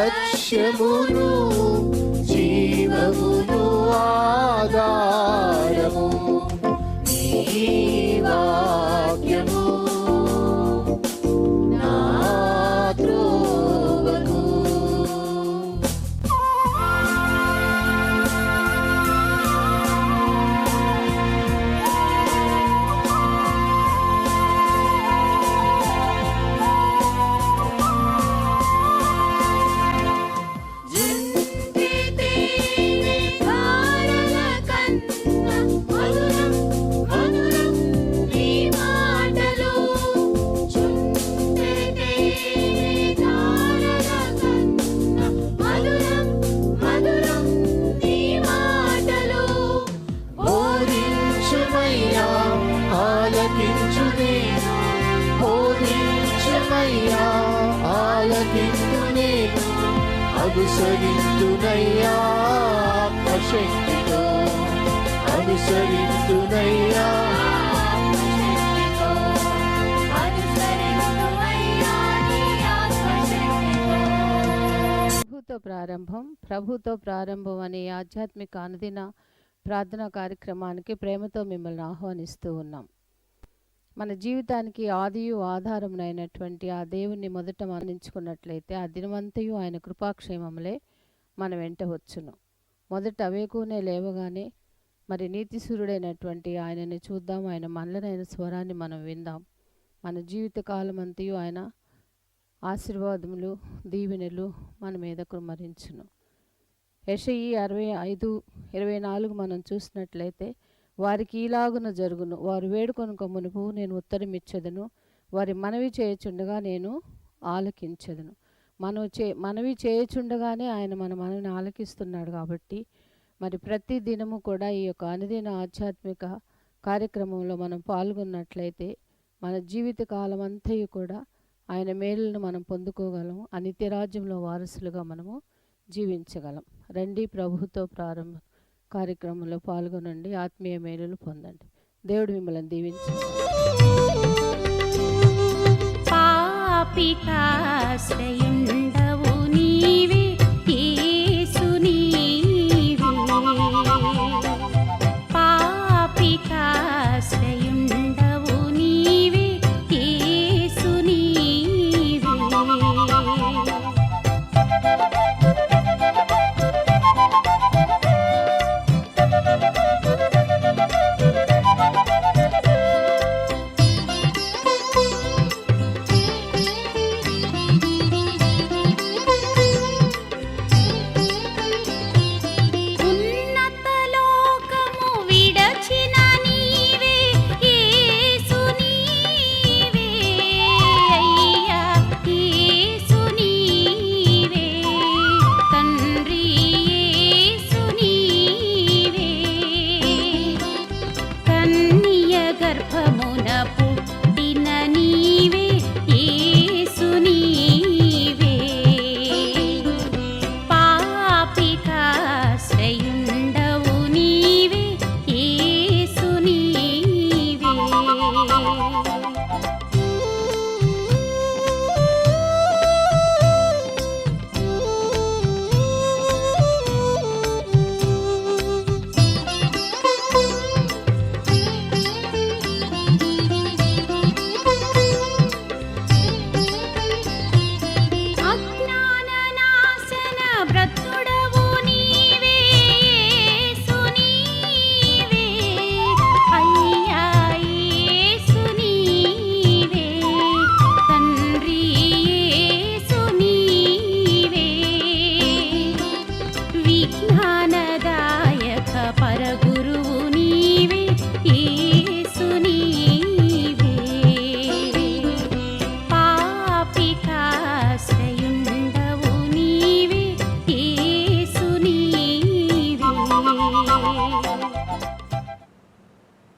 లక్ష్యమును జీవమును ఆధారము నీ వాక్యము నా త్రోవకు. అనుసరింతునయ్యా ఆత్మశక్తితో, అనుసరింతునయ్యా ప్రభుతో ప్రారంభం అనే ఆధ్యాత్మిక అనుదిన ప్రార్థనా కార్యక్రమానికి ప్రేమతో మిమ్మల్ని ఆహ్వానిస్తూ ఉన్నాం. మన జీవితానికి ఆదియు ఆధారమునైనటువంటి ఆ దేవుణ్ణి మొదట మరణించుకున్నట్లయితే ఆ దినమంతయు ఆయన కృపాక్షేమములే మన వెంట వచ్చును. మొదట వేకునే లేవగానే మరి నీతిసూరుడైనటువంటి ఆయనని చూద్దాం, ఆయన మనలనైన స్వరాన్ని మనం విందాం. మన జీవిత కాలం అంతయు ఆయన ఆశీర్వాదములు దీవెనలు మన మీద కుమ్మరించును. యెషయి 65:24 మనం చూసినట్లయితే వారికి ఈలాగున జరుగును, వారు వేడుకొనుక మునుపు నేను ఉత్తరమిచ్చెదను, వారి మనవి చేయుచుండగా నేను ఆలకించెదను. మనవి చేయుచుండగానే ఆయన మన మనవిని ఆలకిస్తున్నాడు. కాబట్టి మరి ప్రతి దినము కూడా ఈ యొక్క అనుదిన ఆధ్యాత్మిక కార్యక్రమంలో మనం పాల్గొన్నట్లయితే మన జీవిత కాలం అంతయు కూడా ఆయన మేలులను మనం పొందుకోగలం, ఆ నిత్యరాజ్యంలో వారసులుగా మనము జీవించగలం. రండి, ప్రభుతో ప్రారంభం కార్యక్రమంలో పాల్గొనండి, ఆత్మీయ మేలులు పొందండి. దేవుడు మిమ్మల్ని దీవించండి. పాపికాశ్రయుండవు నీవే యేసు నీవే, పాపికాశ్రయుండవు నీవే యేసు నీవే.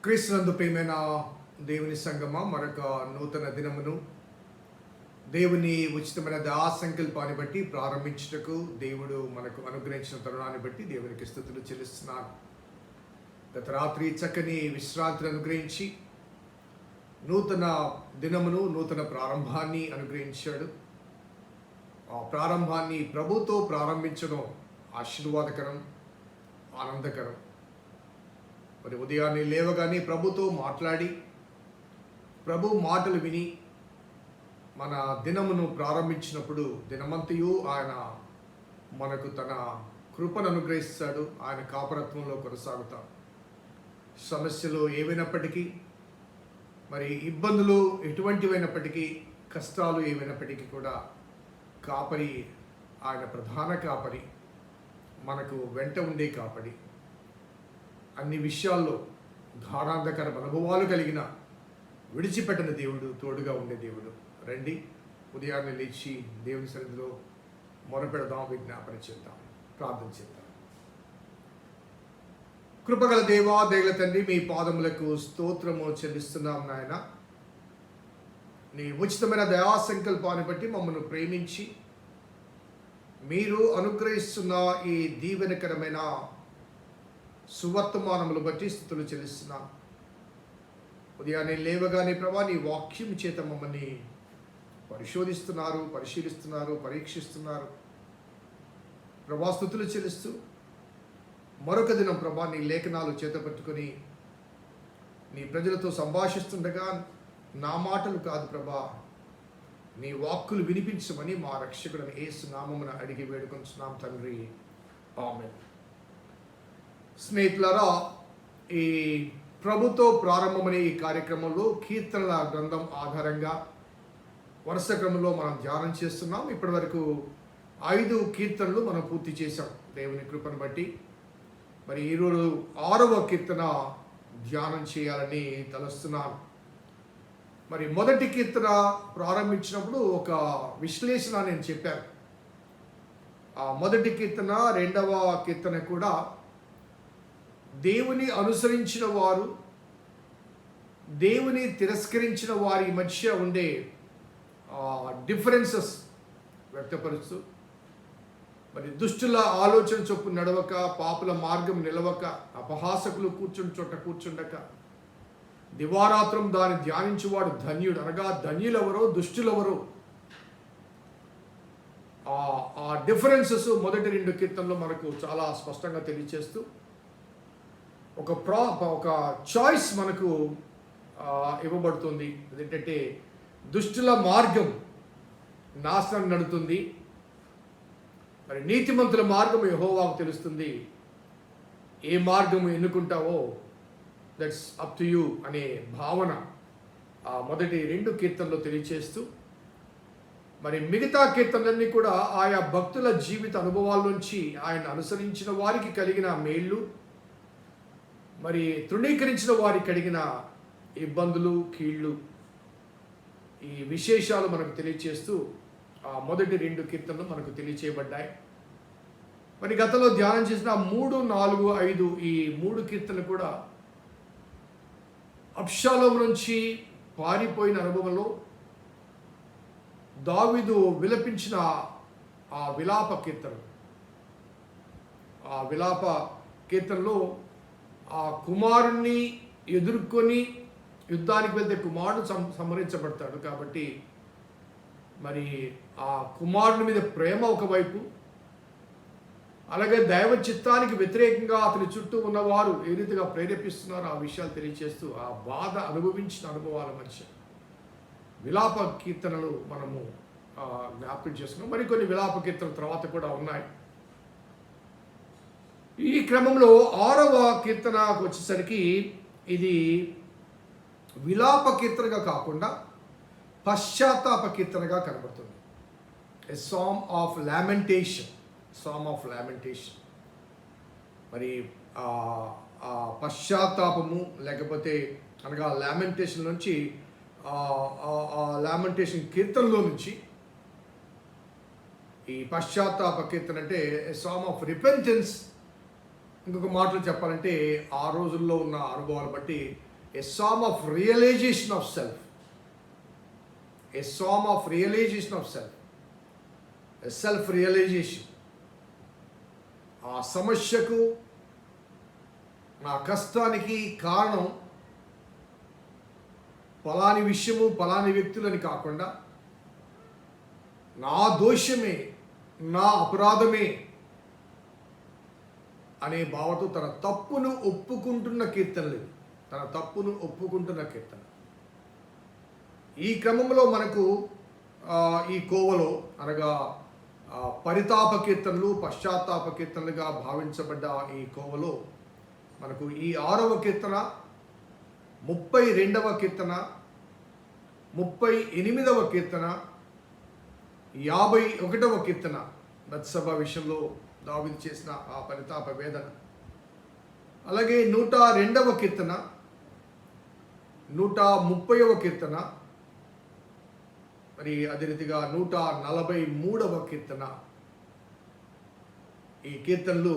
క్రీస్తునందు ప్రియమైన దేవుని సంగమా, మరొక నూతన దినమును దేవుని ఉచితమైన దాసంకల్పాన్ని బట్టి ప్రారంభించుటకు దేవుడు మనకు అనుగ్రహించిన తరుణాన్ని బట్టి దేవునికి స్తుతులు చెల్లిస్తున్నాను. గత రాత్రి చక్కని విశ్రాంతిని అనుగ్రహించి నూతన దినమును, నూతన ప్రారంభాన్ని అనుగ్రహించాడు. ఆ ప్రారంభాన్ని ప్రభుతో ప్రారంభించడం ఆశీర్వాదకరం, ఆనందకరం. మరి ఉదయాన్నే లేవగానే ప్రభుతో మాట్లాడి ప్రభు మాటలు విని మన దినమును ప్రారంభించినప్పుడు దినమంతయు ఆయన మనకు తన కృపను అనుగ్రహిస్తాడు. ఆయన కాపరత్వంలో కొనసాగుతాం. సమస్యలు ఏవైనప్పటికీ, మరి ఇబ్బందులు ఎటువంటివైనప్పటికీ, కష్టాలు ఏమైనప్పటికీ కూడా కాపరి, ఆయన ప్రధాన కాపరి, మనకు వెంట ఉండే కాపరి, అన్ని విషయాల్లో ధారాంధకర అనుభవాలు కలిగిన విడిచిపెట్టిన దేవుడు, తోడుగా ఉండే దేవుడు. రండి, ఉదయాన్నే లేచి దేవుని సన్నిధిలో మొరపెడదాం, విజ్ఞాపన చేద్దాం, ప్రార్థన చేద్దాం. కృపగల దేవా, దయగల తండ్రి, మీ పాదములకు స్తోత్రము చెల్లిస్తున్నాం నాయన. నీ ఉచితమైన దయా సంకల్పాన్ని బట్టి మమ్మల్ని ప్రేమించి మీరు అనుగ్రహిస్తున్న ఈ దీవెనకరమైన సువర్తమానములు బట్టి స్తుతులు చెల్లిస్తున్నాం. ఉదయాన్నే లేవగానే ప్రభా, నీ వాక్యం చేత మమ్మల్ని పరిశోధిస్తున్నారు, పరిశీలిస్తున్నారు, పరీక్షిస్తున్నారు. ప్రభా, స్తుతులు చెల్లిస్తూ మరొక దినం ప్రభా నీ లేఖనాలు చేతపట్టుకొని నీ ప్రజలతో సంభాషిస్తుండగా నా మాటలు కాదు ప్రభా, నీ వాక్కులు వినిపించమని మా రక్షకుడైన యేసు నామమున అడిగి వేడుకొంచున్నాం తండ్రి, ఆమేన్. స్నేహితులారా, ఈ ప్రభుతో ప్రారంభమనే ఈ కార్యక్రమంలో కీర్తనల గ్రంథం ఆధారంగా వరుస క్రమంలో మనం ధ్యానం చేస్తున్నాం. ఇప్పటి వరకు 5 కీర్తనలు మనం పూర్తి చేశాం దేవుని కృపను బట్టి. మరి ఈరోజు 6వ కీర్తన ధ్యానం చేయాలని తలస్తున్నాను. మరి మొదటి కీర్తన ప్రారంభించినప్పుడు ఒక విశ్లేషణ నేను చెప్పాను. ఆ మొదటి కీర్తన, 2వ కీర్తన కూడా దేవుని అనుసరించిన వారు, దేవుని తిరస్కరించిన వారి మధ్య ఉండే డిఫరెన్సెస్ వ్యక్తపరుస్తూ, మరి దుష్టుల ఆలోచన చొప్పు నడవక, పాపుల మార్గం నిలవక, అపహాసకులు కూర్చుని చోట కూర్చుండక, దివారాత్రం దాన్ని ధ్యానించువాడు ధన్యుడు. అనగా ధన్యులెవరో, దుష్టులెవరో, ఆ డిఫరెన్సెస్ మొదటి 2 కీర్తనలో మనకు చాలా స్పష్టంగా తెలియచేస్తూ ఒక చాయిస్ మనకు ఇవ్వబడుతుంది. అదేంటంటే దుష్టుల మార్గం నాశనం నడుతుంది, మరి నీతిమంతుల మార్గం యెహోవాకు తెలుస్తుంది. ఏ మార్గం ఎన్నుకుంటావో దట్స్ అప్ టు యూ అనే భావన ఆ మొదటి 2 కీర్తనలో తెలియచేస్తూ, మరి మిగతా కీర్తనలన్నీ కూడా ఆయా భక్తుల జీవిత అనుభవాల నుంచి ఆయన అనుసరించిన వారికి కలిగిన మేళ్ళు, మరి తృణీకరించిన వారికి కలిగిన ఇబ్బందులు, కీళ్ళు, ఈ విశేషాలు మనకు తెలియచేస్తూ ఆ మొదటి 2 కీర్తనలు మనకు తెలియచేయబడ్డాయి. మరి గతంలో ధ్యానం చేసిన 3, 4, 5 ఈ 3 కీర్తనలు కూడా అబ్షాలోము నుంచి పారిపోయిన అనుభవంలో దావీదు విలపించిన ఆ విలాప కీర్తనలు. ఆ విలాప కీర్తనలో ఆ కుమారుణ్ణి ఎదుర్కొని యుద్ధానికి వెళ్తే కుమారుడు సంహరించబడతాడు. కాబట్టి మరి ఆ కుమారుని మీద ప్రేమ ఒకవైపు, అలాగే దైవ చిత్తానికి వ్యతిరేకంగా అతని చుట్టూ ఉన్నవారు ఏ రీతిగా ప్రేరేపిస్తున్నారో ఆ విషయాలు తెలియజేస్తూ ఆ బాధ అనుభవించిన అనుభవాల మధ్య విలాప కీర్తనలు మనము జ్ఞాపకం చేసుకున్నాం. మరికొన్ని విలాప కీర్తనల తర్వాత కూడా ఉన్నాయి. ఈ క్రమంలో 6వ కీర్తనకు వచ్చేసరికి ఇది విలాప కీర్తనగా కాకుండా పశ్చాత్తాప కీర్తనగా కనబడుతుంది. ఎ song of lamentation, song of lamentation. మరి ఆ పశ్చాత్తాపము లేకపోతే అనగా లామెంటేషన్ నుంచి ఆ లామెంటేషన్ కీర్తనలో నుంచి ఈ పశ్చాత్తాప కీర్తన అంటే ఎ సాంగ్ ఆఫ్ రిపెంటెన్స్. ఇంకొక మాటలు చెప్పాలంటే ఆ రోజుల్లో ఉన్న అనుభవాలు బట్టి a song of realisation of self, a song of realisation of self, a self realisation. ఆ సమస్యకు, నా కష్టానికి కారణం పలాని విషయము, పలాని వ్యక్తులని కాకుండా నా దోషమే, నా అపరాధమే అనే భావతో తన తప్పును ఒప్పుకుంటున్న కీర్తనలు, తన తప్పును ఒప్పుకుంటున్న కీర్తన. ఈ క్రమంలో మనకు ఈ కోవలో అనగా పరితాప కీర్తనలు, పశ్చాత్తాప కీర్తనలుగా భావించబడ్డ ఈ కోవలో మనకు ఈ 6వ కీర్తన, 32వ కీర్తన, 38వ కీర్తన, 51వ కీర్తన బత్సెబ విషయంలో దావీదు చేసిన ఆ పరితాప వేదన, అలాగే 102వ కీర్తన, 130వ కీర్తన, మరి అదే రీతిగా 143వ కీర్తన. ఈ కీర్తనలు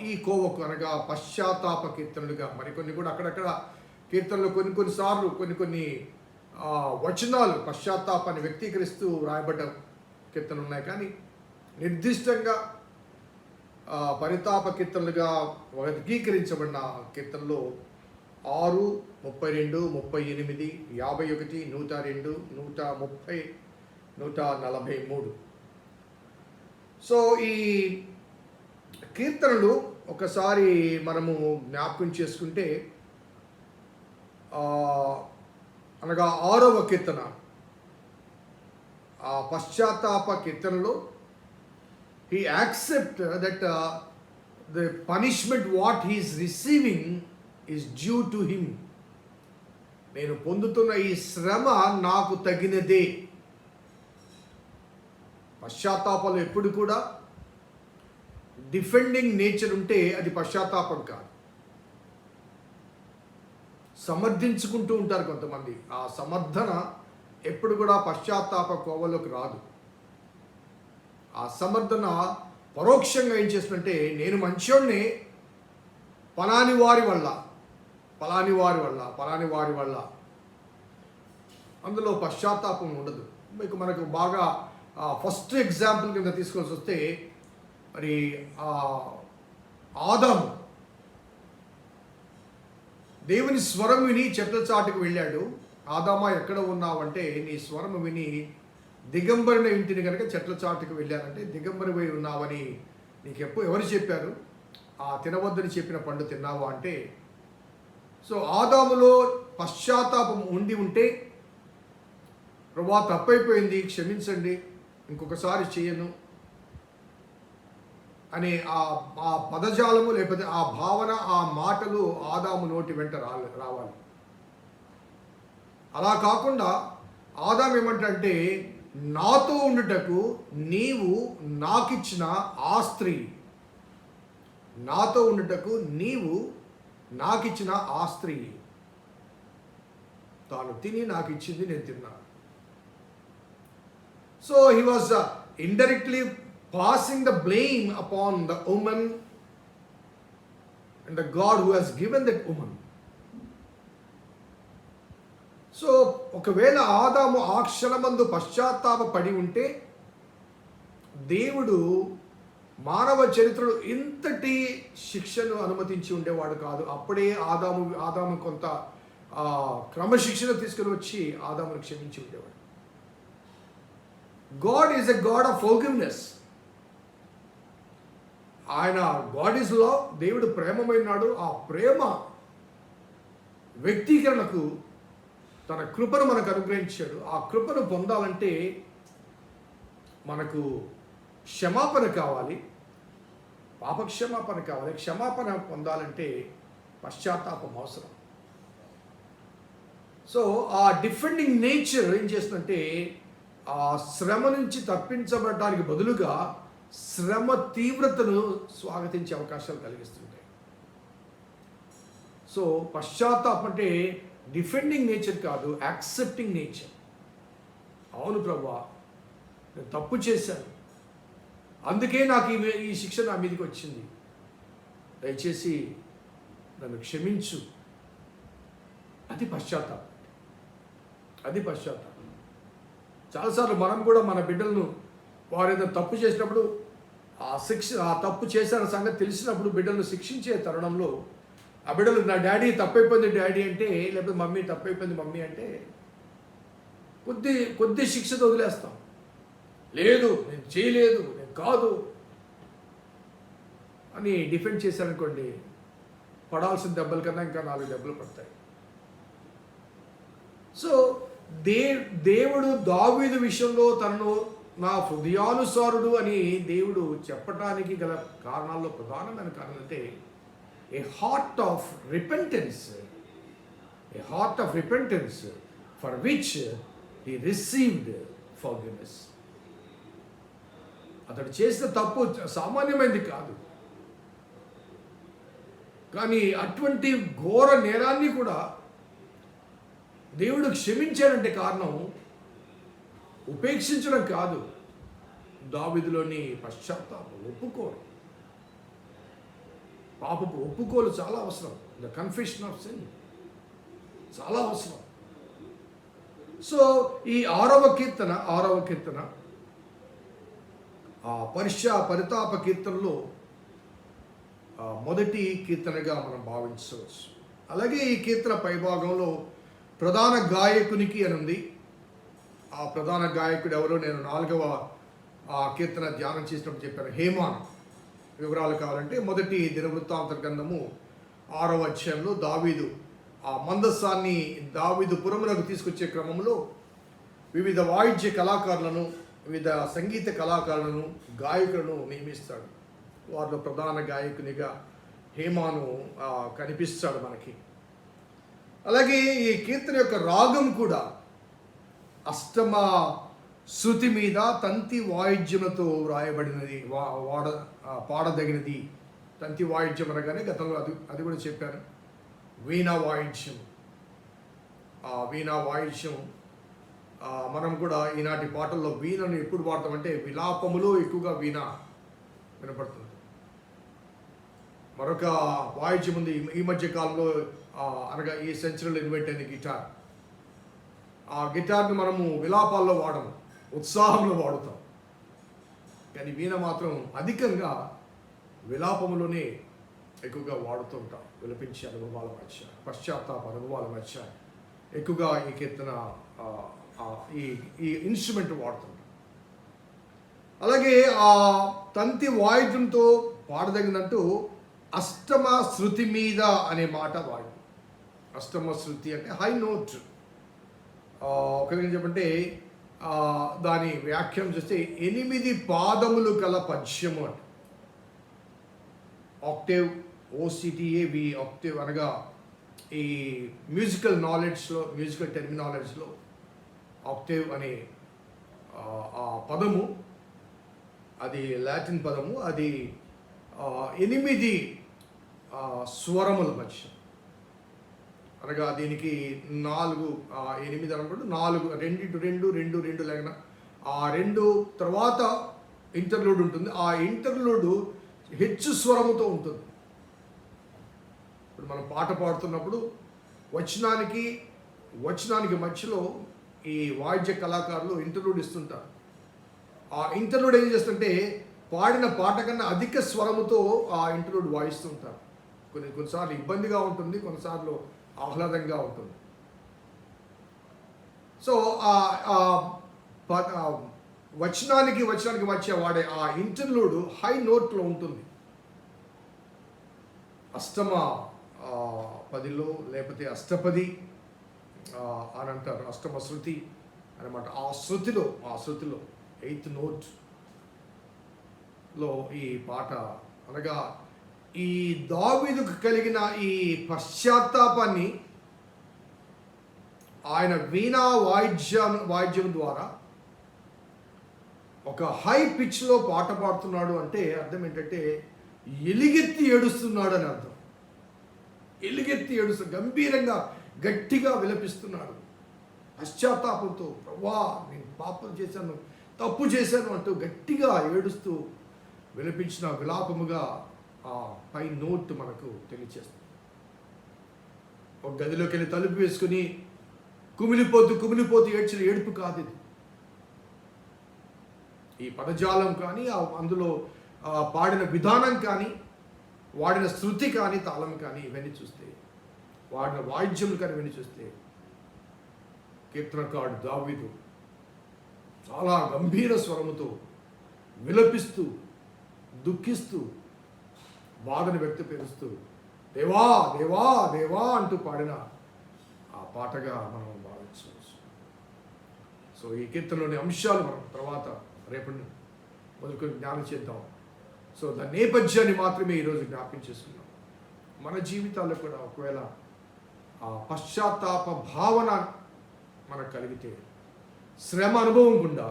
ఈ కోవకు అనగా పశ్చాత్తాప కీర్తనలుగా, మరికొన్ని కూడా అక్కడక్కడ కీర్తనలు కొన్నిసార్లు కొన్ని వచనాలు పశ్చాత్తాపాన్ని వ్యక్తీకరిస్తూ రాయబడ్డ కీర్తనలు ఉన్నాయి. కానీ నిర్దిష్టంగా పరితాప కీర్తనలుగా వర్గీకరించబడిన కీర్తనలో 6, 32, 38, 51, 102, 130, 143. సో ఈ కీర్తనలు ఒకసారి మనము జ్ఞాపకం చేసుకుంటే అనగా 6వ కీర్తన, ఆ పశ్చాత్తాప కీర్తనలో he accept that the punishment what he is receiving is due to him. నేను పొందుతున్న ఈ శ్రమ నాకు తగినదే. పశ్చాత్తాపంలో ఎప్పుడు కూడా డిఫెండింగ్ నేచర్ ఉంటే అది పశ్చాత్తాపం కాదు. సమర్థించుకుంటూ ఉంటారు కొంతమంది. ఆ సమర్థన ఎప్పుడు కూడా పశ్చాత్తాప కోవలోకి రాదు. ఆ సమర్థన పరోక్షంగా ఏం చేస్తుందంటే, నేను మంచోడిని పలాని వారి వల్ల, అందులో పశ్చాత్తాపం ఉండదు. మనకు బాగా ఫస్ట్ ఎగ్జాంపుల్ కింద తీసుకోవాల్సి వస్తే, మరి ఆదాము దేవుని స్వరం విని చెట్ల చాటుకు వెళ్ళాడు. ఆదామా ఎక్కడ ఉన్నావంటే, నీ స్వరం విని దిగంబరిన ఇంటిని కనుక చెట్ల చాటుకు వెళ్ళానంటే దిగంబరిపై ఉన్నావని నీకు ఎవరు చెప్పారు? ఆ తినవద్దని చెప్పిన పండు తిన్నావా అంటే, సో ఆదాములో పశ్చాత్తాపం ఉంటే, ప్రభువా తప్పైపోయింది, క్షమించండి, ఇంకొకసారి చేయను అనే ఆ పదజాలము లేకపోతే ఆ భావన, ఆ మాటలు ఆదాము నోటి వెంట రావాలి. అలా కాకుండా ఆదాము ఏమంటే, నాతో ఉండుటకు నీవు నాకిచ్చిన ఆ స్త్రీ, నాతో ఉండుటకు నీవు నాకిచ్చిన ఆ స్త్రీ తాను తిని నాకు ఇచ్చింది, నేను తిన్నా. So he was indirectly passing the blame upon the woman and the God who has given that woman. So ఒకవేళ ఆదాము ఆ క్షణమందు పశ్చాత్తాప పడి ఉంటే, దేవుడు మానవ చరిత్రలో ఇంతటి శిక్షను అనుమతించి ఉండేవాడు కాదు. అప్పుడే ఆదాము కొంత క్రమశిక్షణ తీసుకుని వచ్చి ఆదామును క్షమించి ఉండేవాడు. God is a God of forgiveness. ఆయన గాడ్ ఈజ్ లవ్, దేవుడు ప్రేమమైనాడు. ఆ ప్రేమ వ్యక్తీకరణకు తన కృపను మనకు అనుగ్రహించాడు. ఆ కృపను పొందాలంటే మనకు క్షమాపణ కావాలి, పాపక్షమాపణ కావాలి. క్షమాపణ పొందాలంటే పశ్చాత్తాపం అవసరం. సో ఆ డిఫెండింగ్ నేచర్ ఏం చేస్తుందంటే, ఆ శ్రమ నుంచి తప్పించబడడానికి బదులుగా శ్రమ తీవ్రతను స్వాగతించే అవకాశాలు కలిగిస్తుంటాయి. సో పశ్చాత్తాపం అంటే డిఫెండింగ్ నేచర్ కాదు, యాక్సెప్టింగ్ నేచర్. అవును ప్రభువా, నేను తప్పు చేశాను, అందుకే నాకు ఈ శిక్ష నా మీదకి వచ్చింది, దయచేసి నన్ను క్షమించు. అది పశ్చాత్తాపం. చాలాసార్లు మనం కూడా మన బిడ్డలను వారు ఏదైనా తప్పు చేసినప్పుడు ఆ తప్పు చేసిన సంగతి తెలిసినప్పుడు బిడ్డలను శిక్షించే తరుణంలో ఆ బిడ్డలు నా డాడీ తప్పైపోయింది డాడీ అంటే, లేకపోతే మమ్మీ తప్పైపోయింది మమ్మీ అంటే కొద్ది శిక్షతో వదిలేస్తాం. లేదు, నేను చేయలేదు, నేను కాదు అని డిఫెండ్ చేశారనుకోండి, పడాల్సిన దెబ్బల కన్నా ఇంకా 4 దెబ్బలు పడతాయి. సో దేవుడు దావీదు విషయంలో తనను నా హృదయానుసారుడు అని దేవుడు చెప్పటానికి గల కారణాల్లో ప్రధానమైన కారణం అంటే a heart of repentance for which he received forgiveness. అతడు చేసిన తప్పు సామాన్యమైనది కాదు, కానీ అటువంటి ఘోర నేరాన్ని కూడా దేవుడు క్షమించాడంటే కారణం ఉపేక్షించడం కాదు, దావీదులోని పశ్చాత్తాపం, ఒప్పుకోరు. పాపపు ఒప్పుకోలు చాలా అవసరం. ద కన్ఫెషన్ ఆఫ్ సిన్ చాలా అవసరం. సో ఈ 6వ కీర్తన పరితాప కీర్తనలో మొదటి కీర్తనగా మనం భావించవచ్చు. అలాగే ఈ కీర్తన పైభాగంలో ప్రధాన గాయకునికి అని ఉంది. ఆ ప్రధాన గాయకుడు ఎవరో నేను 4వ కీర్తన ధ్యానం చేసినప్పుడు చెప్పాను, హేమాన్. వివరాలు కావాలంటే మొదటి దినవృత్తాంత గ్రంథము 6వ అధ్యాయంలో దావీదు ఆ మందస్సాన్ని దావీదు పురములకు తీసుకొచ్చే క్రమంలో వివిధ వాయిద్య కళాకారులను, వివిధ సంగీత కళాకారులను, గాయకులను నియమిస్తాడు. వారిలో ప్రధాన గాయకునిగా హేమాను కనిపిస్తాడు మనకి. అలాగే ఈ కీర్తన యొక్క రాగం కూడా అష్టమ శృతి మీద తంతి వాయిద్యములతో వ్రాయబడినది, పాడదగినది. తంతి వాయిద్యం అనగానే గతంలో అది కూడా చెప్పాను, వీణా వాయిద్యం. ఆ వీణా వాయిద్యం మనం కూడా ఈనాటి పాటల్లో వీణను ఎప్పుడు వాడతామంటే విలాపములో ఎక్కువగా వీణ వినపడుతుంది. మరొక వాయిద్యం ఉంది ఈ మధ్య కాలంలో, అనగా ఈ సెంచరీలో ఇన్వెంట్ అయిన గిటార్. ఆ గిటార్ని మనము విలాపాల్లో వాడము, ఉత్సాహంలో వాడుతాం. కానీ వీణ మాత్రం అధికంగా విలాపములోనే ఎక్కువగా వాడుతూ ఉంటాం. విలపించే అనుభవాల మధ్య, పశ్చాత్తాప అనుభవాల మధ్య ఎక్కువగా ఈ కీర్తన ఈ ఇన్స్ట్రుమెంట్ వాడుతుంటాం. అలాగే ఆ తంతి వాయిద్యంతో పాడదగినట్టు అష్టమ శృతి మీద అనే మాట వాడు. అష్టమ శృతి అంటే హై నోట్. ఒక విధంగా చెప్పంటే దాని వ్యాఖ్యానం చేస్తే 8 పాదములు గల పద్యము అంటే. ఆక్టేవ్, OCTAV, ఆక్టేవ్ అనగా ఈ మ్యూజికల్ నాలెడ్జ్లో, మ్యూజికల్ టెర్మినాలజీలో ఆక్టేవ్ అనే ఆ పదము, అది లాటిన్ పదము. అది 8 స్వరముల మధ్య, అనగా దీనికి 4 8 అనుకుంటే 4 2 లేక ఆ 2 తర్వాత ఇంటర్లూడ్ ఉంటుంది. ఆ ఇంటర్లూడ్ హెచ్చు స్వరముతో ఉంటుంది. ఇప్పుడు మనం పాట పాడుతున్నప్పుడు వచనానికి మధ్యలో ఈ వాయిద్య కళాకారులు ఇంటర్లూడ్ ఇస్తుంటారు. ఆ ఇంటర్లూడ్ ఏం చేస్తుంటే పాడిన పాట కన్నా అధిక స్వరముతో ఆ ఇంటర్లూడ్ వాయిస్తుంటారు. కొన్నిసార్లు ఇబ్బందిగా ఉంటుంది, కొన్నిసార్లు ఆహ్లాదంగా ఉంటుంది. సో వచనానికి మధ్య వాడే ఆ ఇంటర్లూడ్ హై నోట్లో ఉంటుంది. అష్టమ పదిలో లేకపోతే అష్టపది అని అంటారు, అష్టమ శృతి అనమాట. ఆ శృతిలో 8th నోట్లో ఈ పాట, అనగా ఈ దావీదుకు కలిగిన ఈ పశ్చాత్తాపాన్ని ఆయన వీణా వాయిద్యం ద్వారా ఒక హై పిచ్లో పాట పాడుతున్నాడు అంటే అర్థం ఏంటంటే ఎలుగెత్తి ఏడుస్తున్నాడు అని అర్థం. గంభీరంగా గట్టిగా విలపిస్తున్నాడు పశ్చాత్తాపంతో. ప్రభువా, నేను పాపం చేశాను, తప్పు చేశాను అంటూ గట్టిగా ఏడుస్తూ విలపించిన విలాపముగా ఆ పై నోట్ మనకు తెలియచేస్తుంది. ఒక గదిలోకి వెళ్ళి తలుపు వేసుకుని కుమిలిపోతూ ఏడ్చిన ఏడుపు కాదు ఇది. ఈ పదజాలం కానీ, అందులో పాడిన విధానం కానీ, వాడిన శృతి కానీ, తాళం కానీ, ఇవన్నీ చూస్తే, వాడిన వాయిద్యములు కానీ ఇవన్నీ చూస్తే కీర్తనకారుడు దావీదు చాలా గంభీర స్వరముతో విలపిస్తూ దుఃఖిస్తూ బాధను వ్యక్తపరుస్తూ దేవా దేవా దేవా అంటూ పాడిన ఆ పాటగా మనం భావించవచ్చు. సో ఈ కీర్తనలోని అంశాలు మనం తర్వాత రేపటి మొదలుకొని జ్ఞానం చేద్దాం. సో దాని నేపథ్యాన్ని మాత్రమే ఈరోజు జ్ఞాపకం చేసుకున్నాం. మన జీవితాల్లో కూడా ఒకవేళ ఆ పశ్చాత్తాప భావన మనకు కలిగితే, శ్రమ అనుభవం గుండా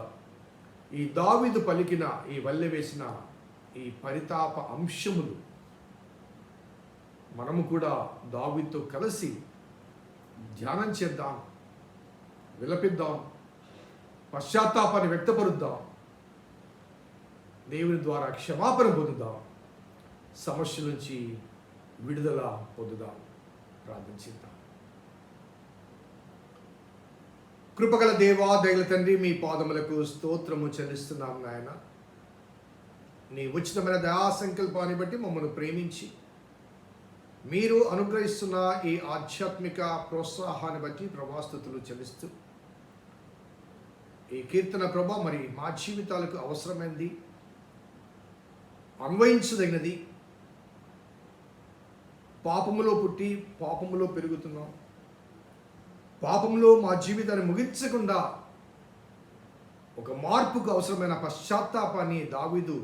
ఈ దావీదు పలికిన ఈ వల్లె వేసిన ఈ పరితాప అంశములు మనము కూడా దావీదుతో కలిసి ధ్యానం చేద్దాం, విలపిద్దాం, పశ్చాత్తాపాన్ని వ్యక్తపరుద్దాం, దేవుని ద్వారా క్షమాపణ పొందుదాం, సమస్య నుంచి విడుదల పొందుదాం. ప్రార్థించుదాం. కృపగల దేవా, దయగల తండ్రి, మీ పాదములకు స్తోత్రము చెల్లిస్తున్నాం నాయన. నీ ఉచితమైన దయా సంకల్పాన్ని బట్టి మమ్మల్ని ప్రేమించి మీరు అనుగ్రహిస్తున్న ఈ ఆధ్యాత్మిక ప్రోత్సాహాన్ని బట్టి ప్రభాస్తుతులు చెల్లిస్తూ ఈ కీర్తన ప్రభ మరి మా జీవితాలకు అవసరమైనది, అన్వయించదగినది. పాపములో పుట్టి పాపములో పెరుగుతున్నాం. పాపంలో మా జీవితాన్ని ముగించకుండా ఒక మార్పుకు అవసరమైన పశ్చాత్తాపాన్ని దావీదు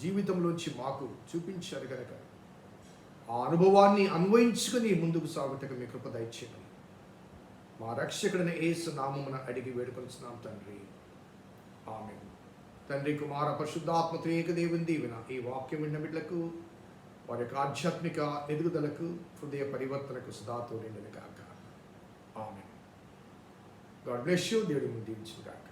జీవితంలోంచి మాకు చూపించారు కనుక ఆ అనుభవాన్ని అన్వయించుకుని ముందుకు సాగుటకు మీ కృప దయచేయండి. మా రక్షకుడైన యేసు నామమున అడిగి వేడుకొనుచున్నాం తండ్రి, ఆమేన్. తండ్రి, కుమార పరిశుద్ధాత్మతో ఏకదేవుని దీవెన ఈ వాక్యం విన్న బిడ్డలకు, వారి యొక్క ఆధ్యాత్మిక ఎదుగుదలకు, హృదయ పరివర్తనకు సదాతో నిండిన కాక. ఆమేన్. God bless you. దేవుడు దీవించును గాక.